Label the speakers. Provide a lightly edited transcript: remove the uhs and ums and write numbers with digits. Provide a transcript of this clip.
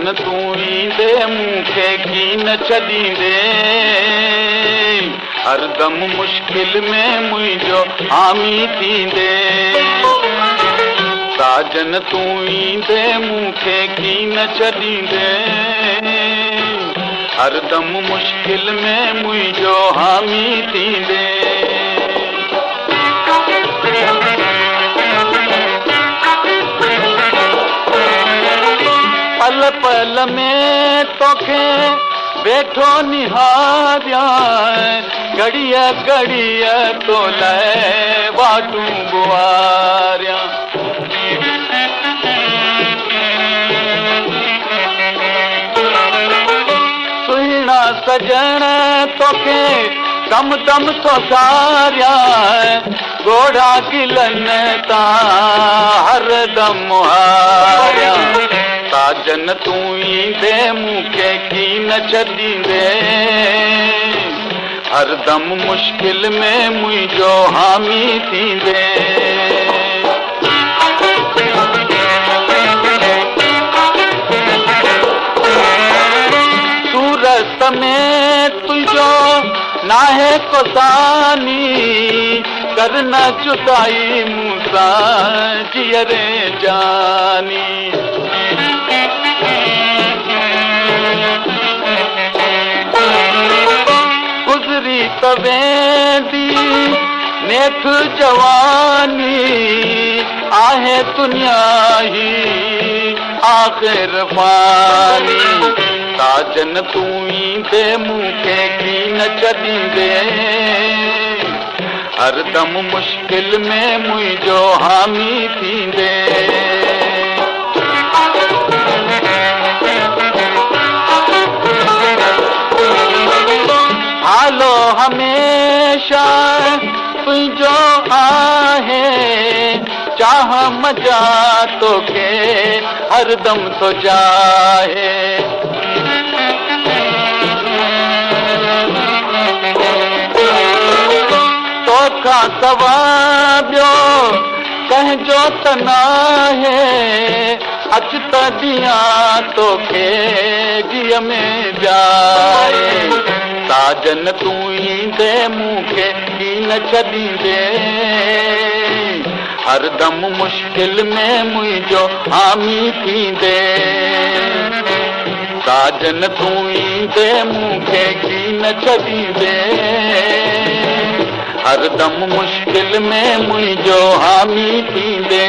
Speaker 1: साजन तूं ईंदे मूंखे कीन छॾींदे, हरदम मुश्किल में मुंहिंजो हामी थींदे। साजन तूं ईंदे मूंखे कीन छॾींदे, हरदम मुश्किल में मुंहिंजो हामी थींदे। पल पल में तोखे वेठो निहारियां, घड़िया घड़िया तो लाइ वाटूं गुआरियां। सुहिणा सजण तोखे दम दम थो सारियां, घोड़ा गिलनि तां हरदम मुहारियां। साजन तूं ईंदे मूंखे कीन छॾींदे, हरदम मुश्किल में मुंहिंजो हामी थींदे। सूरत में तुंहिंजो नाहे को सानी, कर न जुदाई मूंसां जियरे जानी। गुज़री त वेंदी नेठ जवानी, आहे दुनिया ही आख़िर फ़ानी। साजन तूं ईंदे मूंखे कीन छॾींदे, हरदम मुश्किल में मुंहिंजो हामी थींदे। हालो हमेशा तुंहिंजो आहे, चाह मजा तोखे हरदम थो जाहे। तोखां सवा ॿियो कंहिंजो त नाहे, अच त ॾियां तोखे जीअ में जाए। साजन तूं ईंदे मूंखे कीन छॾींदे, हरदम मुश्किल में मुंहिंजो हामी थींदे। साजन तूं ईंदे मूंखे कीन छॾींदे, हरदम मुश्किल में मुंहिंजो हामी थींदे।